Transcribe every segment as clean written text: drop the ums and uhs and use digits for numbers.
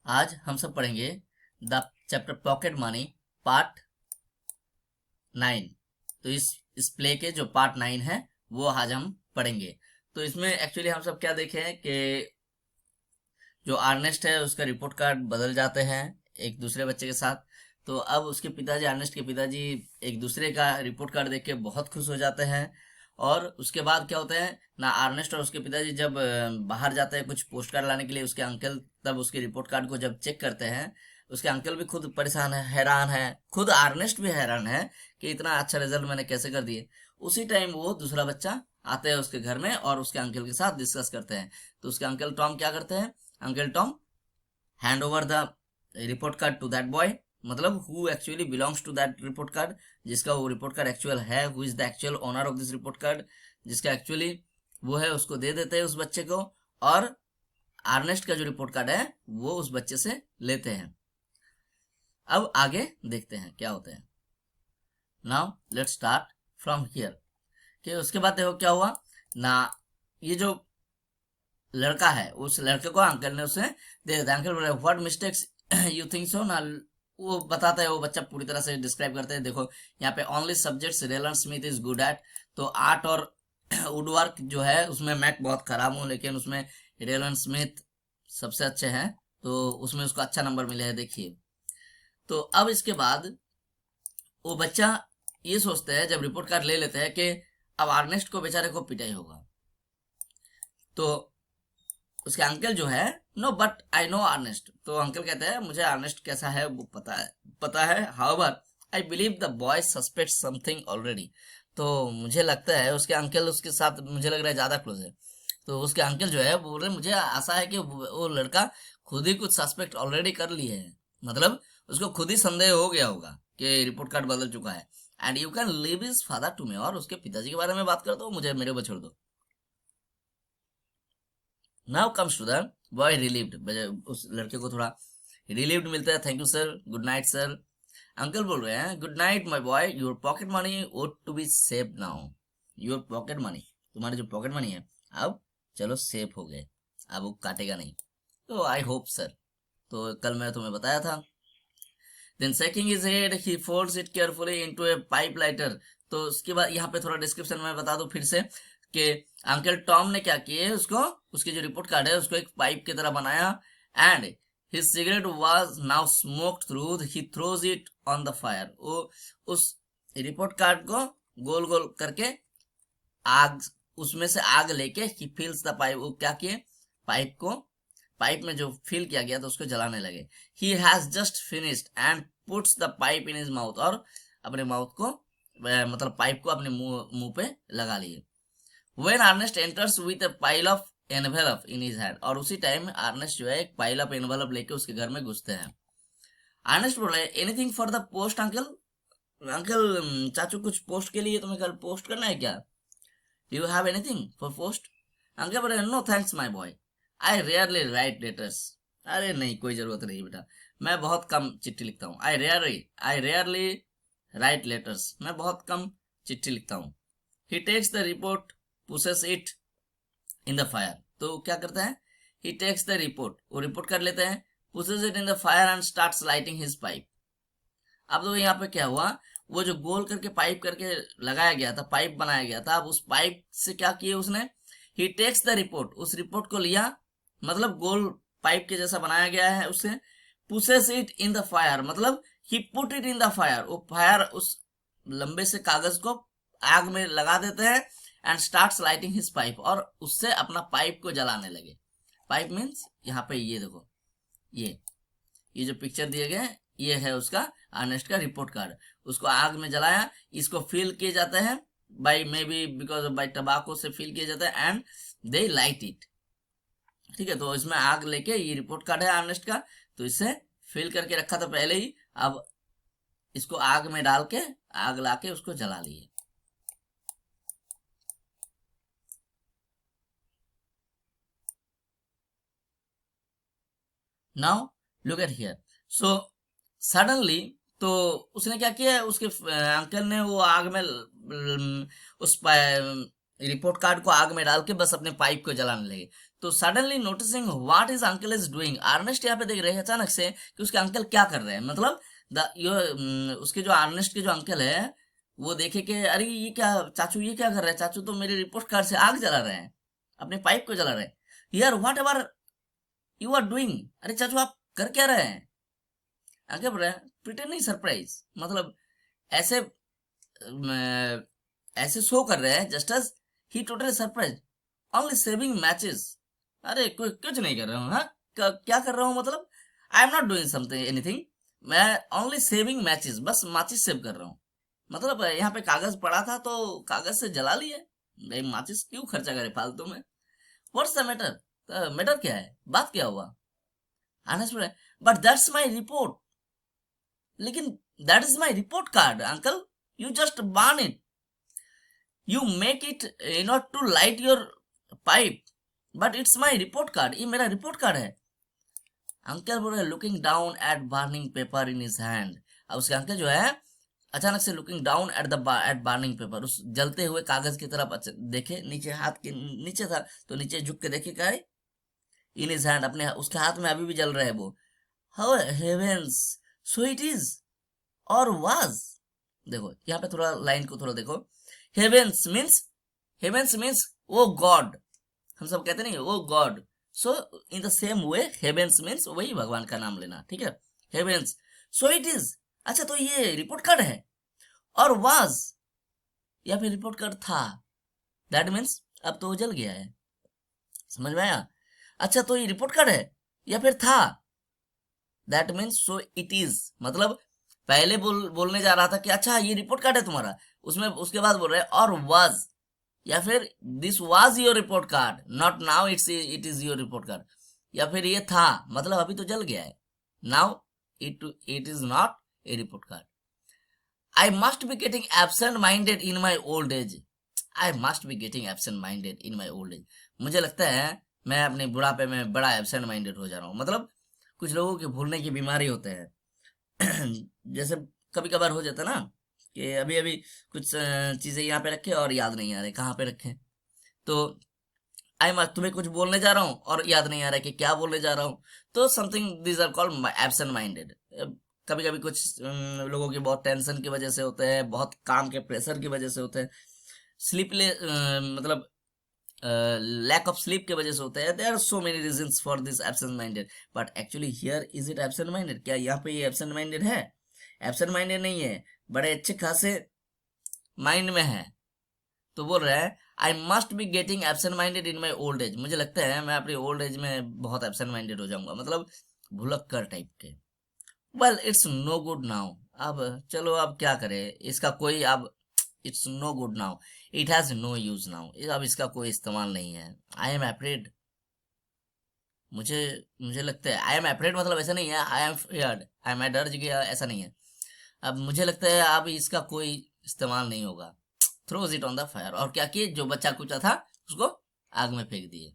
आज हम सब पढ़ेंगे the chapter pocket money part 9। तो इस प्ले के जो पार्ट 9 है वो आज हम पढ़ेंगे। तो इसमें एक्चुअली हम सब क्या देखे हैं कि जो अर्नेस्ट है उसका रिपोर्ट कार्ड बदल जाते हैं एक दूसरे बच्चे के साथ। तो अब उसके पिताजी, अर्नेस्ट के पिताजी, एक दूसरे का रिपोर्ट कार्ड देख के बहुत खुश हो जाते हैं। और उसके बाद क्या होता है ना, अर्नेस्ट और उसके पिताजी जब बाहर जाते हैं कुछ पोस्ट कार्ड लाने के लिए, उसके अंकल तब उसके रिपोर्ट कार्ड को जब चेक करते हैं, उसके अंकल भी खुद परेशान है, हैरान है, खुद अर्नेस्ट भी हैरान है कि इतना अच्छा रिजल्ट मैंने कैसे कर दिए। उसी टाइम वो दूसरा बच्चा आते हैं उसके घर में और उसके अंकल के साथ डिस्कस करते हैं। तो उसके अंकल टॉम क्या करते हैं, uncle Tom hand over the report card to that boy, मतलब who actually belongs to that report card, जिसका वो रिपोर्ट कार्ड एक्चुअल है, who is the actual owner of this report card, जिसका actually वो है, उसको दे देते हैं उस बच्चे को। और आर्नेस्ट का जो रिपोर्ट कार्ड है वो उस बच्चे से लेते हैं। अब आगे देखते हैं क्या होता है। Now let's start from here. कि उसके बाद देखो क्या हुआ ना, ये जो लड़का है उस लड़के को अंकल ने उसे दे देता है। अंकल बोले what mistakes you think so ना, वो बताता है, वो बच्चा पूरी तरह से डिस्क्राइब करते हैं। देखो यहाँ पे only subjects Rylan Smith is good at, तो आर्ट और वुड वर्क जो है उसमें मैं बहुत खराब हूँ, लेकिन उसमें रेलन स्मिथ सबसे अच्छे हैं, तो उसमें उसको अच्छा नंबर मिले है, देखिए। तो अब इसके बाद वो बच्चा ये सोचते हैं, जब रिपोर्ट कार्ड ले लेते हैं, कि अब आर्नेस्ट को बेचारे को पिटाई होगा। तो उसके अंकल जो है, no but I know Ernest, तो अंकल कहते हैं मुझे अर्नेस्ट कैसा है वो पता है however I believe the boy suspect something already. तो मुझे लगता है उसके अंकल उसके साथ मुझे लग रहा है ज्यादा क्लोज है। तो उसके अंकल जो है बोल रहे मुझे आशा है कि वो लड़का खुद ही कुछ सस्पेक्ट ऑलरेडी कर लिए है, मतलब उसको खुद ही संदेह हो गया होगा कि रिपोर्ट कार्ड बदल चुका है। And you can leave his father to me, और उसके पिताजी के बारे में बात कर दो, मुझे मेरे ऊपर छोड़ दो। Now comes to the boy relieved, उस लड़के को थोड़ा रिलीव्ड मिलता है, thank you sir, good night sir. Uncle बोल रहे हैं good night my boy, your pocket money would to be save now, your pocket money, तुम्हारे जो पॉकेट मनी है अब चलो सेफ हो गए, अब वो काटेगा नहीं, तो आई होप सर। तो कल मैं तुम्हें बताया था। Then shaking his head he folds it carefully into a pipe lighter. तो उसके बाद यहाँ पे थोड़ा डिस्क्रिप्शन में बता दूं फिर से कि अंकल टॉम ने क्या किया, उसको उसकी जो रिपोर्ट कार्ड है उसको एक पाइप की तरह बनाया, and his cigarette was now smoked through, he throws it on the fire. वो उस रिपोर्ट कार्ड को गोल गोल करके आग, उसमें से आग लेके ही फिल्स द पाइप, वो क्या किए पाइप में जो फिल किया गया था उसको जलाने लगे। He has just finished and puts the pipe in his mouth, और अपने माउथ को मतलब पाइप को अपने मुंह पे लगा लिए। When Ernest enters with a pile of envelope in his hand, और उसी टाइम अर्नेस्ट जो है एक पाइल ऑफ एनवेलप लेके उसके घर में घुसते हैं। अर्नेस्ट बोला anything for the post uncle, uncle चाचू कुछ पोस्ट के लिए तुम्हें कल पोस्ट करना है क्या, do you have anything for post. Uncle बोले no thanks my boy, I rarely write letters, अरे नहीं कोई जरूरत नहीं बेटा, मैं बहुत कम चिट्ठी लिखता हूँ। आई रेयरली राइट लेटर्स, मैं बहुत कम चिट्ठी लिखता हूँ। He takes the report pushes it in the fire, तो क्या करता है, ही टेक्स द रिपोर्ट, वो रिपोर्ट कर लेते हैं, pushes it in the fire and starts lighting his pipe. अब तो यहाँ पे क्या हुआ, वो जो गोल करके पाइप करके लगाया गया था, पाइप बनाया गया था, अब उस पाइप से क्या किया उसने, ही टेक्स द रिपोर्ट, उस रिपोर्ट को लिया, मतलब गोल पाइप के जैसा बनाया गया है उससे, pushes it in the fire, मतलब he put it in the fire, वो फायर उस लंबे से कागज को आग में लगा देते हैं, and starts lighting his pipe, और उससे अपना पाइप को जलाने लगे। पाइप मीन्स यहाँ पे ये देखो, ये जो पिक्चर दिए गए ये है उसका अर्नेस्ट का रिपोर्ट कार्ड, उसको आग में जलाया, इसको फिल किए जाते हैं by may be because by टबाको से फिल किया जाता है, एंड दे लाइट इट। ठीक है, तो इसमें आग लेके, ये रिपोर्ट कार्ड है अर्नेस्ट का, तो इसे फिल करके रखा था पहले ही, अब इसको आग में डाल के, आग लाके उसको जला लिए। Now look at here, so suddenly, तो उसने क्या किया, उसके अंकल ने वो आग में उस रिपोर्ट कार्ड को आग में डाल के बस अपने पाइप को जलाने लगे। तो suddenly noticing what is uncle is doing, Ernest यहाँ पे देख रहे हैं अचानक से कि उसके अंकल क्या कर रहे हैं। मतलब उसके जो अर्नेस्ट के जो अंकल है वो देखे कि अरे ये क्या चाचू, ये क्या कर रहे हैं, चाचू तो मेरे रिपोर्ट कार्ड से आग जला रहे हैं, अपने पाइप को जला रहे हैं। यार whatever you are doing, अरे चाचू आप कर क्या रहे हैं। आगे बढ़ रहे हैं, प्रिटेंडिंग सरप्राइज, मतलब ऐसे ऐसे शो कर रहे हैं just as he totally surprise, only saving matches. अरे कोई कुछ नहीं कर रहा हूँ, हाँ क्या कर रहा हूँ, मतलब I am not doing something anything, मैं ओनली सेविंग मैचेस, बस माचिस सेव कर रहा हूँ। मतलब यहाँ पे कागज पड़ा था तो कागज से जला लिए, भाई माचिस क्यों खर्चा करे फालतू में। व्हाट्स द मैटर, मैटर क्या है, बात क्या हुआ। बट दैट्स माई रिपोर्ट, लेकिन that is my report card uncle, you just burn it, you make it not to light your pipe, but it's my report card, ये मेरा report card है। Uncle बोल रहे looking down at burning paper in his hand. अब उसके uncle जो है अचानक से looking down at burning paper, उस जलते हुए कागज की तरफ देखे, नीचे हाथ के नीचे था तो नीचे झुक के देखे क्या है, इन हिज हैंड, अपने उसके हाथ में अभी भी जल रहा है वो। How heavens, so it is or was. देखो यहाँ पे थोड़ा लाइन को थोड़ा देखो, हेवेंस मीन्स वो गॉड, हम सब कहते नहीं वो god, so in the same way heavens means वही भगवान का नाम लेना, ठीक है, हेवेंस, सो इट इज। अच्छा तो ये रिपोर्ट कार्ड है, और वाज या फिर रिपोर्ट कार्ड था, दैट मीन्स अब तो वो जल गया है, समझ में आया। अच्छा तो ये रिपोर्ट कार्ड है या फिर था, that means so it is, मतलब पहले बोलने जा रहा था कि अच्छा ये रिपोर्ट कार्ड है तुम्हारा, उसमें उसके बाद बोल रहे हैं और वाज, या फिर this was your report card, not now it is your report card, या फिर ये था मतलब अभी तो जल गया है, now it is not a report card. I must be getting absent minded in my old age, I must be getting absent minded in my old age, मुझे लगता है मैं अपने बुढ़ापे में बड़ा एब्सेंट माइंडेड हो जा रहा हूँ। मतलब कुछ लोगों के भूलने की बीमारी होते हैं जैसे कभी कभार हो जाता है ना कि अभी अभी कुछ चीजें यहाँ पे रखे और याद नहीं आ रहे कहाँ पे रखे, तो आई मस्ट तुम्हें कुछ बोलने जा रहा हूँ और याद नहीं आ रहा है कि क्या बोलने जा रहा हूँ, तो something this are called absent minded. कभी कभी कुछ लोगों की बहुत टेंशन की वजह से होते हैं, बहुत काम के प्रेशर की वजह से होते हैं, स्लीपले मतलब लैक ऑफ स्लीप की वजह से होता है, there are so many reasons for this absent minded, but actually here is it absent minded, क्या यहाँ पे ये एब्सेंट माइंडेड है, एब्सेंट माइंडेड नहीं है, बड़े अच्छे खासे माइंड में है। तो बोल रहा है I must be getting absent minded in my old age, मुझे लगता है मैं अपनी ओल्ड एज में बहुत एब्सेंट माइंडेड हो जाऊंगा, मतलब भुलक्कर टाइप के। Well it's no good now, अब चलो अब क्या करें इसका कोई, अब it's no good now, it has no use now, अब इसका कोई इस्तेमाल नहीं है। आई एम एफ्रेड, मुझे मुझे लगता है आई एम एफ्रेड मतलब ऐसा नहीं है आई एम फियर्ड, आई मैं डर गया ऐसा नहीं है, अब मुझे लगता है अब इसका कोई इस्तेमाल नहीं होगा। Throws it on the fire, और क्या किए, जो बच्चा कुचा था उसको आग में फेंक दिए।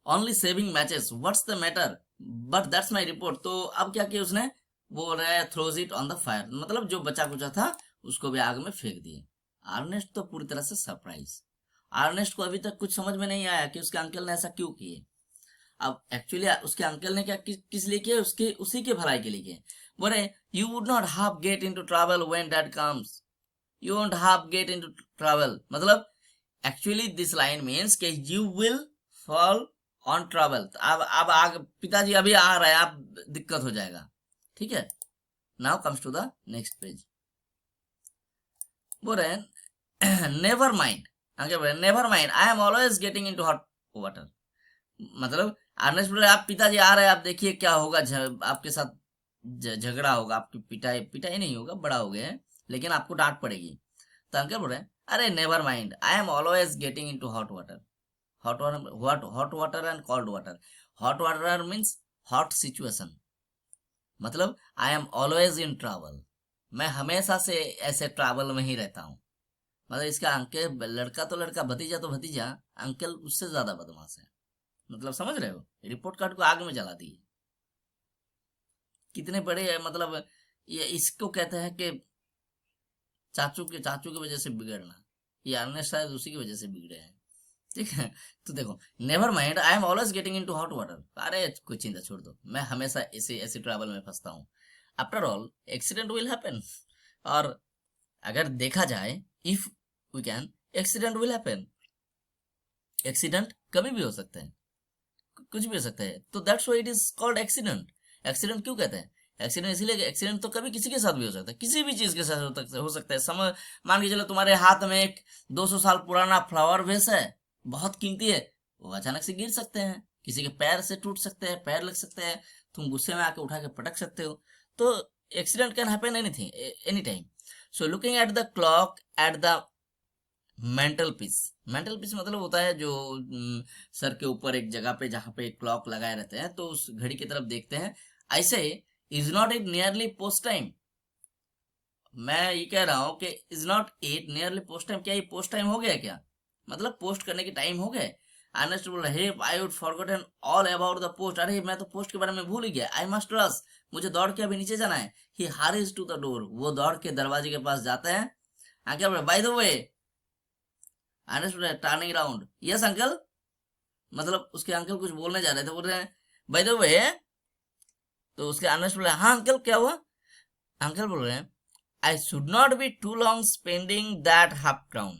Only saving matches, what's the matter, but that's my report, तो अब क्या किया उसने, बोल रहा है throws it on the fire, मतलब जो बचा कुचा था उसको भी आग में फेंक दिए। आर्नेस्ट तो पूरी तरह से सरप्राइज, आर्नेस्ट को अभी तक कुछ समझ में नहीं आया कि उसके अंकल ने ऐसा क्यों किए। अब एक्चुअली उसके अंकल ने क्या किस लिए किया, उसके उसी के भलाई के लिए किए। बोले you would not half get into travel when dad comes, you won't half get into travel, मतलब एक्चुअली दिस लाइन मीन्स कि you will fall on travel, अब आग पिताजी अभी आ रहे हैं, अब दिक्कत हो जाएगा, ठीक है। Now comes to the next page, बोल रहे हैं नेवर माइंड, आगे बोले never mind I am always getting into hot water, मतलब अर्नेस्ट बोले आप पिताजी आ रहे हैं, आप देखिए क्या होगा, आपके साथ झगड़ा होगा, आपकी पिटाई पिटाई नहीं होगा, बड़ा हो गया है लेकिन आपको डांट पड़ेगी। तो अंकल बोल रहे हैं अरे never mind I am always getting into hot water, hot water and cold water, hot water means hot situation, मतलब I am always in travel, मैं हमेशा से ऐसे ट्रैवल में ही रहता हूँ। मतलब इसका अंकल लड़का तो लड़का, भतीजा तो भतीजा, अंकल उससे ज्यादा बदमाश है, मतलब समझ रहे हो, रिपोर्ट कार्ड को आग में जला दी, कितने बड़े हैं, मतलब ये इसको कहते हैं कि चाचू की वजह से बिगड़ना, ये अन्य शायद उसी की वजह से बिगड़े हैं। ठीक है। तो देखो, never mind, I am always getting in to hot water, अरे कोई चिंता छोड़ दो, मैं हमेशा ऐसे ऐसे ट्रैवल में फंसता हूँ। After all accident will happen, और अगर देखा जाए, if we can, accident will happen, accident कभी भी हो सकते हैं, कुछ भी हो सकता है, तो that's why it is called accident. Accident क्यों कहते हैं? एक्सीडेंट इसीलिए, एक्सीडेंट तो कभी किसी के साथ भी हो सकता है, किसी भी चीज के साथ हो सकता है। समझ, मान के चलो तुम्हारे हाथ में एक 200 साल पुराना फ्लावर वेस है, बहुत कीमती है, वो अचानक से गिर सकते हैं, किसी के पैर से टूट सकते हैं, पैर लग सकते हैं, तुम गुस्से में आके उठा के पटक सकते हो। तो accident can happen anything, any time. So looking at the clock at the mental peace, mental peace मतलब होता है जो सर के ऊपर एक जगह पे जहां पे क्लॉक लगाए रहते हैं, तो उस घड़ी की तरफ देखते हैं, ऐसे is not it nearly post time. मैं ये कह रहा हूं कि is not it nearly post time, क्या ये पोस्ट टाइम हो गया क्या? मतलब पोस्ट करने के टाइम हो गए। अर्नेस्ट बोला, hey I would forgotten all about the post, अरे मैं तो पोस्ट के बारे में भूल ही गया। आई मस्ट रश, मुझे दौड़ के अभी नीचे जाना है। ही हरीज टू द डोर, वो दौड़ के दरवाजे के पास जाते हैं। आगे बोला, bye the way, turning around, yes uncle, मतलब उसके अंकल कुछ बोलने जा रहे थे, बोल रहे हैं बाय द वे। तो उसके अनर्स बोले, हाँ अंकल क्या हुआ? अंकल बोल रहे हैं, I should not be too long spending that half crown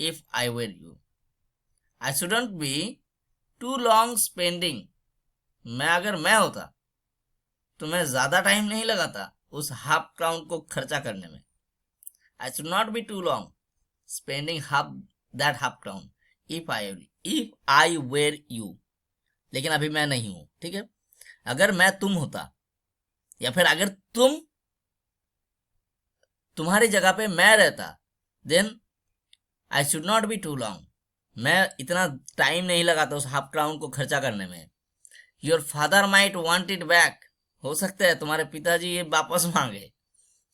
if I were you. I shouldn't be too long spending, मैं अगर मैं होता तो मैं ज्यादा टाइम नहीं लगाता उस हाफ क्राउन को खर्चा करने में। I should not be too long spending half that half crown if I were you. लेकिन अभी मैं नहीं हूं, ठीक है। अगर मैं तुम होता, या फिर अगर तुम्हारी जगह पे मैं रहता, then I should not be too long, मैं इतना टाइम नहीं लगाता उस हाफ क्राउन को खर्चा करने में। Your father might want it back, हो सकता है तुम्हारे पिताजी ये वापस मांगे।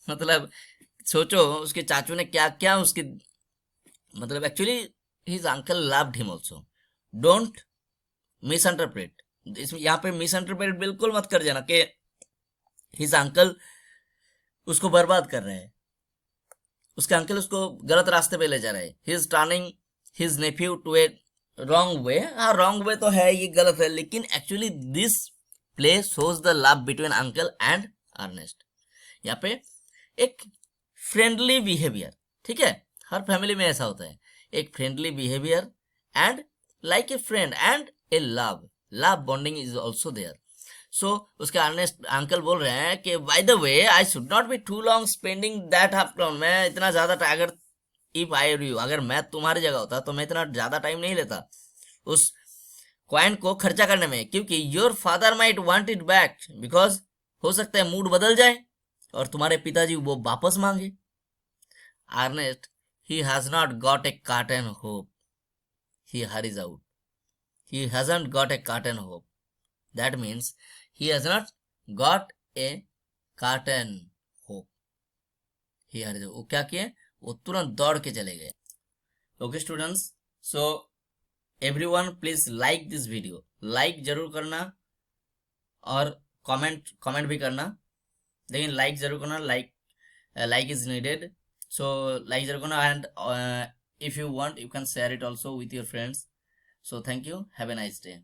मतलब सोचो उसके चाचू ने क्या क्या उसके, मतलब actually his uncle loved him also. Don't miss interpret, इसमें यहाँ पे मिस इंटरप्रेट बिल्कुल मत कर जाना कि हिज अंकल उसको बर्बाद कर रहे हैं, उसके अंकल उसको गलत रास्ते पे ले जा रहे हैं। He is turning his nephew to a wrong way. हाँ रॉन्ग वे तो है, ये गलत है, लेकिन actually this play shows the love between uncle and Ernest. यहाँ पे एक फ्रेंडली बिहेवियर, ठीक है, हर फैमिली में ऐसा होता है, एक friendly behaviour and like a friend and a love, love bonding is also there. सो उसके अर्नेस्ट अंकल बोल रहे हैं कि by the way I should not be too long spending that half crown, मैं इतना ज्यादा अगर इफ आई यू, अगर मैं तुम्हारी जगह होता तो मैं इतना ज्यादा टाइम नहीं लेता उस कॉइन को खर्चा करने में, क्योंकि your father might want it back, because हो सकता है मूड बदल जाए और तुम्हारे पिताजी वो वापस मांगे। Ernest, he has not got a curtain hope, he hurries out, he hasn't got a curtain hope, that means he has not got a curtain hope, he hurries out, वो क्या किए, वो तुरंत दौड़ के चले गए। Okay students, so everyone please like this video, like जरूर करना और कमेंट कमेंट भी करना, लेकिन लाइक जरूर करना, like is needed. So like जरूर करना, and if you want you can share it also with your friends. So thank you, have a nice day.